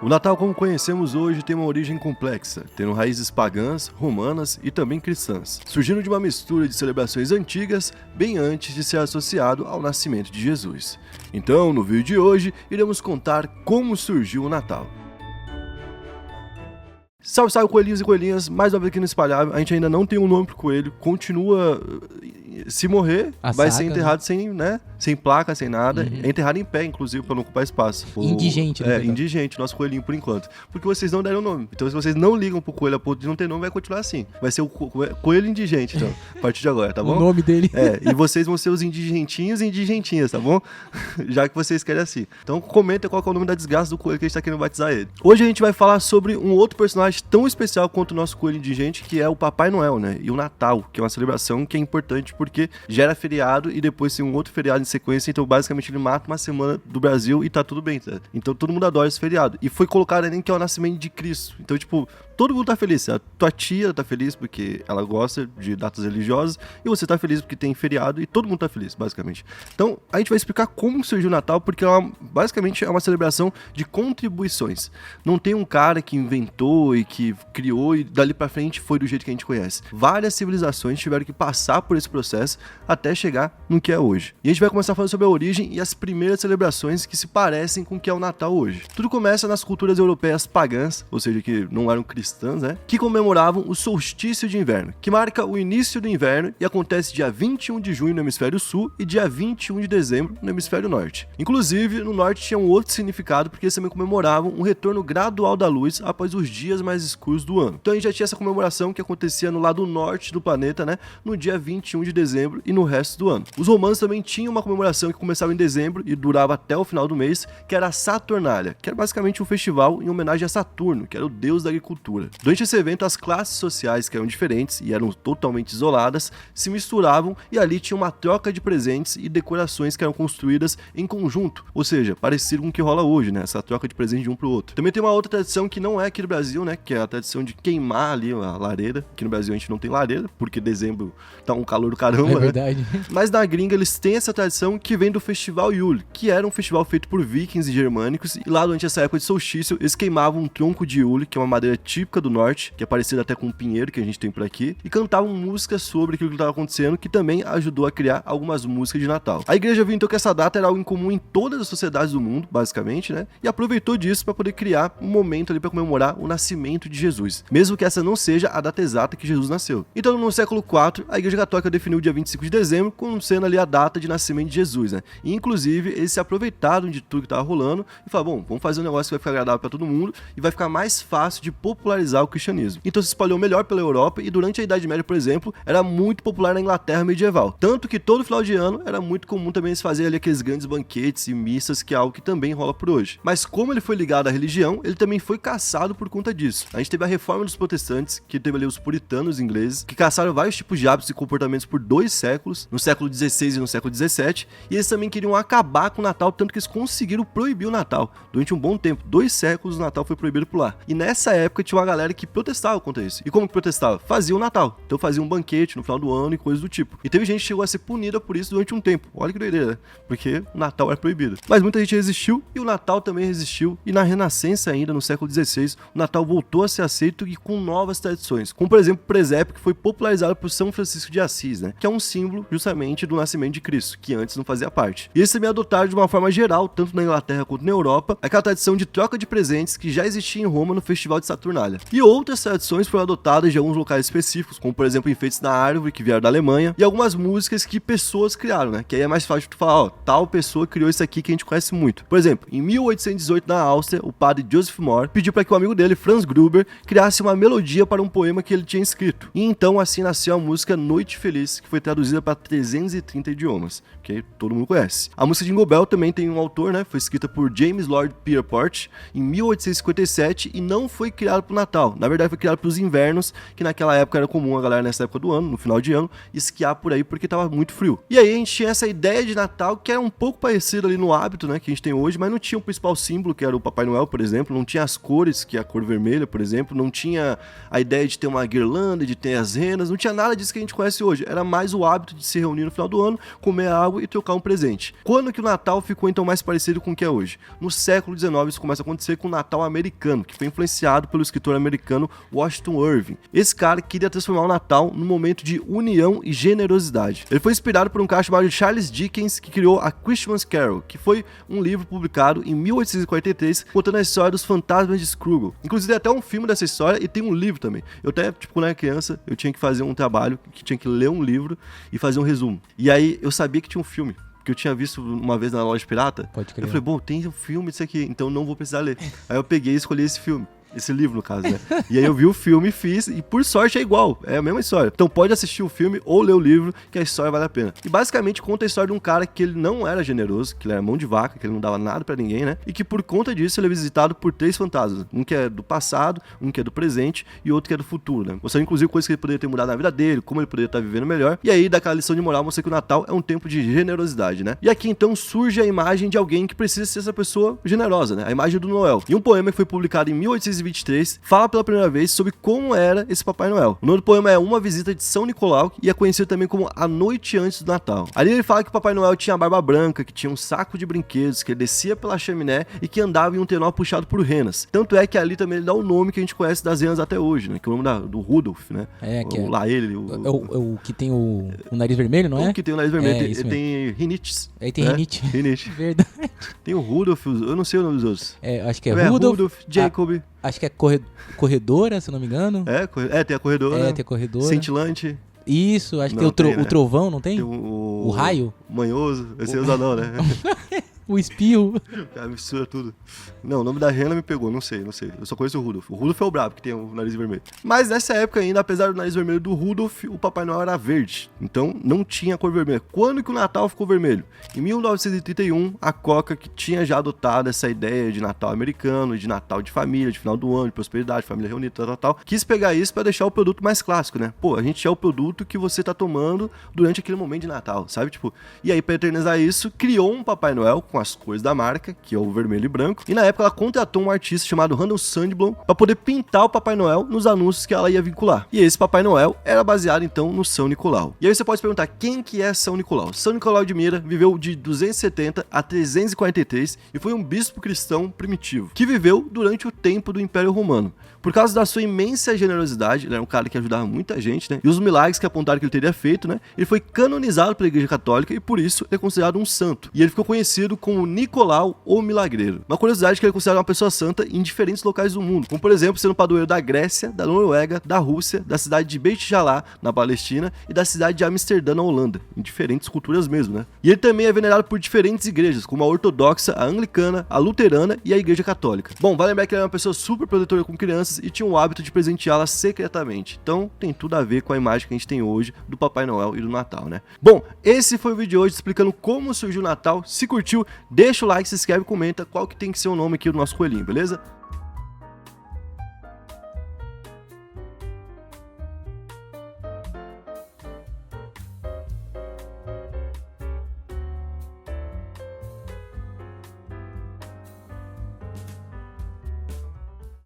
O Natal, como conhecemos hoje, tem uma origem complexa, tendo raízes pagãs, romanas e também cristãs, surgindo de uma mistura de celebrações antigas, bem antes de ser associado ao nascimento de Jesus. Então, no vídeo de hoje, iremos contar como surgiu o Natal. Salve, salve, coelhinhos e coelhinhas, mais uma vez aqui no Espalhável. A gente ainda não tem um nome pro coelho, continua... Se morrer, vai ser enterrado sem placa, sem nada. É enterrado em pé, inclusive, pra não ocupar espaço. Indigente, né? Indigente, nosso coelhinho por enquanto. Porque vocês não deram nome. Então, se vocês não ligam pro coelho a ponto de não ter nome, vai continuar assim. Vai ser o coelho indigente, então, a partir de agora, tá bom? O nome dele. E vocês vão ser os indigentinhos e indigentinhas, tá bom? Já que vocês querem assim. Então, comenta qual que é o nome da desgraça do coelho que a gente tá querendo batizar ele. Hoje a gente vai falar sobre um outro personagem tão especial quanto o nosso coelho indigente, que é o Papai Noel, né? E o Natal, que é uma celebração que é importante porque gera feriado e depois tem um outro feriado em sequência, então basicamente ele mata uma semana do Brasil e tá tudo bem, tá? Então todo mundo adora esse feriado. E foi colocado ali que é o nascimento de Cristo. Então, tipo, todo mundo tá feliz. A tua tia tá feliz porque ela gosta de datas religiosas e você tá feliz porque tem feriado e todo mundo tá feliz, basicamente. Então, a gente vai explicar como surgiu o Natal, porque basicamente é uma celebração de contribuições. Não tem um cara que inventou e que criou e dali pra frente foi do jeito que a gente conhece. Várias civilizações tiveram que passar por esse processo até chegar no que é hoje. E a gente vai começar falando sobre a origem e as primeiras celebrações que se parecem com o que é o Natal hoje. Tudo começa nas culturas europeias pagãs, ou seja, que não eram cristãs, né? Que comemoravam o solstício de inverno, que marca o início do inverno e acontece dia 21 de junho no hemisfério sul e dia 21 de dezembro no hemisfério norte. Inclusive, no norte tinha um outro significado, porque eles também comemoravam um retorno gradual da luz após os dias mais escuros do ano. Então a gente já tinha essa comemoração que acontecia no lado norte do planeta, né? No dia 21 de dezembro e no resto do ano. Os romanos também tinham uma comemoração que começava em dezembro e durava até o final do mês, que era a Saturnália, que era basicamente um festival em homenagem a Saturno, que era o deus da agricultura. Durante esse evento, as classes sociais, que eram diferentes e eram totalmente isoladas, se misturavam e ali tinha uma troca de presentes e decorações que eram construídas em conjunto, ou seja, parecido com o que rola hoje, né? Essa troca de presente de um pro outro. Também tem uma outra tradição que não é aqui do Brasil, né? Que é a tradição de queimar ali a lareira. Aqui no Brasil a gente não tem lareira, porque dezembro tá um calor do caramba, É verdade. né? Mas na gringa eles têm essa tradição que vem do Festival Yule, que era um festival feito por vikings e germânicos, e lá durante essa época de solstício eles queimavam um tronco de Yule, que é uma madeira típica do norte, que é parecida até com um pinheiro que a gente tem por aqui, e cantavam músicas sobre aquilo que estava acontecendo, que também ajudou a criar algumas músicas de Natal. A igreja viu então que essa data era algo em comum em todas as sociedades do mundo, basicamente, né? E aproveitou disso para poder criar um momento ali para comemorar o nascimento de Jesus, mesmo que essa não seja a data exata que Jesus nasceu. Então, no século IV, a igreja católica definiu o dia 25 de dezembro como sendo ali a data de nascimento de Jesus, né? E, inclusive, eles se aproveitaram de tudo que estava rolando e falaram, bom, vamos fazer um negócio que vai ficar agradável para todo mundo e vai ficar mais fácil de popularizar o cristianismo. Então se espalhou melhor pela Europa e durante a Idade Média, por exemplo, era muito popular na Inglaterra medieval. Tanto que todo final de ano era muito comum também eles fazerem ali aqueles grandes banquetes e missas, que é algo que também rola por hoje. Mas como ele foi ligado à religião, ele também foi caçado por conta disso. A gente teve a reforma dos protestantes, que teve ali os puritanos ingleses, que caçaram vários tipos de hábitos e comportamentos por 2 séculos, no século XVI e no século XVII, e eles também queriam acabar com o Natal, tanto que eles conseguiram proibir o Natal. Durante um bom tempo, 2 séculos, o Natal foi proibido por lá. E nessa época tinha uma galera que protestava contra isso. E como que protestava? Fazia o Natal. Então fazia um banquete no final do ano e coisas do tipo. E teve gente que chegou a ser punida por isso durante um tempo. Olha que doideira, né? Porque o Natal era proibido. Mas muita gente resistiu e o Natal também resistiu. E na Renascença ainda, no século XVI, o Natal voltou a ser aceito e com novas tradições. Como, por exemplo, o presépio, que foi popularizado por São Francisco de Assis, né? Que é um símbolo justamente do nascimento de Cristo, que antes não fazia parte. E eles também adotaram de uma forma geral, tanto na Inglaterra quanto na Europa, aquela tradição de troca de presentes que já existia em Roma no Festival de Saturnália. E outras tradições foram adotadas de alguns locais específicos, como por exemplo enfeites na árvore, que vieram da Alemanha, e algumas músicas que pessoas criaram, né? Que aí é mais fácil de tu falar, ó, tal pessoa criou isso aqui que a gente conhece muito. Por exemplo, em 1818 na Áustria, o padre Joseph Mohr pediu para que o amigo dele, Franz Gruber, criasse uma melodia para um poema que ele tinha escrito. E então assim nasceu a música Noite Feliz, que foi traduzida para 330 idiomas, que todo mundo conhece. A música de Jingle Bell também tem um autor, né? Foi escrita por James Lord Pierpont em 1857 e não foi criada por pro Natal. Na verdade foi criado pros invernos, que naquela época era comum a galera nessa época do ano, no final de ano, esquiar por aí porque tava muito frio. E aí a gente tinha essa ideia de Natal que era um pouco parecida ali no hábito, né, que a gente tem hoje, mas não tinha o principal símbolo, que era o Papai Noel, por exemplo, não tinha as cores, que é a cor vermelha, por exemplo, não tinha a ideia de ter uma guirlanda, de ter as renas, não tinha nada disso que a gente conhece hoje. Era mais o hábito de se reunir no final do ano, comer água e trocar um presente. Quando que o Natal ficou então mais parecido com o que é hoje? No século XIX isso começa a acontecer com o Natal americano, que foi influenciado pelo escritor americano Washington Irving. Esse cara queria transformar o Natal num momento de união e generosidade. Ele foi inspirado por um cara chamado Charles Dickens, que criou a Christmas Carol, que foi um livro publicado em 1843, contando a história dos fantasmas de Scrooge. Inclusive tem até um filme dessa história e tem um livro também. Eu até, tipo, quando era criança, eu tinha que fazer um trabalho, que tinha que ler um livro e fazer um resumo. E aí eu sabia que tinha um filme, que eu tinha visto uma vez na loja pirata. Pode crer. Eu falei, bom, tem um filme disso aqui, então não vou precisar ler. Aí eu peguei e escolhi esse filme. Esse livro, no caso, né? E aí eu vi o filme e fiz, e por sorte é igual, é a mesma história. Então pode assistir o filme ou ler o livro, que a história vale a pena. E basicamente conta a história de um cara que ele não era generoso, que ele era mão de vaca, que ele não dava nada pra ninguém, né? E que por conta disso ele é visitado por 3 fantasmas. Um que é do passado, um que é do presente e outro que é do futuro, né? Mostrando inclusive coisas que ele poderia ter mudado na vida dele, como ele poderia estar vivendo melhor. E aí daquela lição de moral mostra que o Natal é um tempo de generosidade, né? E aqui então surge a imagem de alguém que precisa ser essa pessoa generosa, né? A imagem do Noel. E um poema que foi publicado em 1823 fala pela primeira vez sobre como era esse Papai Noel. O nome do poema é Uma Visita de São Nicolau e é conhecido também como A Noite Antes do Natal. Ali ele fala que o Papai Noel tinha a barba branca, que tinha um saco de brinquedos, que ele descia pela chaminé e que andava em um trenó puxado por renas. Tanto é que ali também ele dá o nome que a gente conhece das renas até hoje, né? Que é o nome do Rudolf, né? Que lá ele. É o que tem o nariz vermelho, não é? O que tem o nariz vermelho. É, ele tem rinites. Aí tem rinite. Rinite. Verdade. Tem o Rudolf, eu não sei o nome dos outros. Acho que é Rudolf, Jacob. Acho que é corredora, se eu não me engano. Tem a corredora. Tem a corredora. Cintilante. Isso, acho que tem o trovão, não tem? Tem o raio. Manhoso, esse usa não, né? O espio. Cara, mistura tudo. Não, o nome da rena me pegou, não sei. Eu só conheço o Rudolf. O Rudolf é o brabo, que tem o nariz vermelho. Mas nessa época ainda, apesar do nariz vermelho do Rudolf, o Papai Noel era verde. Então não tinha cor vermelha. Quando que o Natal ficou vermelho? Em 1931, a Coca, que tinha já adotado essa ideia de Natal americano, de Natal de família, de final do ano, de prosperidade, família reunida, tal, quis pegar isso pra deixar o produto mais clássico, né? Pô, a gente é o produto que você tá tomando durante aquele momento de Natal, sabe? Tipo, e aí pra eternizar isso, criou um Papai Noel com as cores da marca, que é o vermelho e branco, e na época ela contratou um artista chamado Randall Sandblom para poder pintar o Papai Noel nos anúncios que ela ia vincular. E esse Papai Noel era baseado então no São Nicolau. E aí você pode se perguntar, quem que é São Nicolau? São Nicolau de Mira viveu de 270 a 343 e foi um bispo cristão primitivo, que viveu durante o tempo do Império Romano. Por causa da sua imensa generosidade, ele era um cara que ajudava muita gente, né? E os milagres que apontaram que ele teria feito, né? Ele foi canonizado pela Igreja Católica e por isso ele é considerado um santo. E ele ficou conhecido como Nicolau ou Milagreiro. Uma curiosidade é que ele é considerado uma pessoa santa em diferentes locais do mundo, como por exemplo sendo padroeiro da Grécia, da Noruega, da Rússia, da cidade de Beit Jalá, na Palestina, e da cidade de Amsterdã, na Holanda, em diferentes culturas mesmo, né? E ele também é venerado por diferentes igrejas, como a ortodoxa, a anglicana, a luterana e a Igreja Católica. Bom, vale lembrar que ele era uma pessoa super protetora com crianças e tinha o hábito de presenteá-las secretamente. Então tem tudo a ver com a imagem que a gente tem hoje do Papai Noel e do Natal, né? Bom, esse foi o vídeo de hoje explicando como surgiu o Natal. Se curtiu, deixa o like, se inscreve e comenta qual que tem que ser o nome aqui do nosso coelhinho, beleza?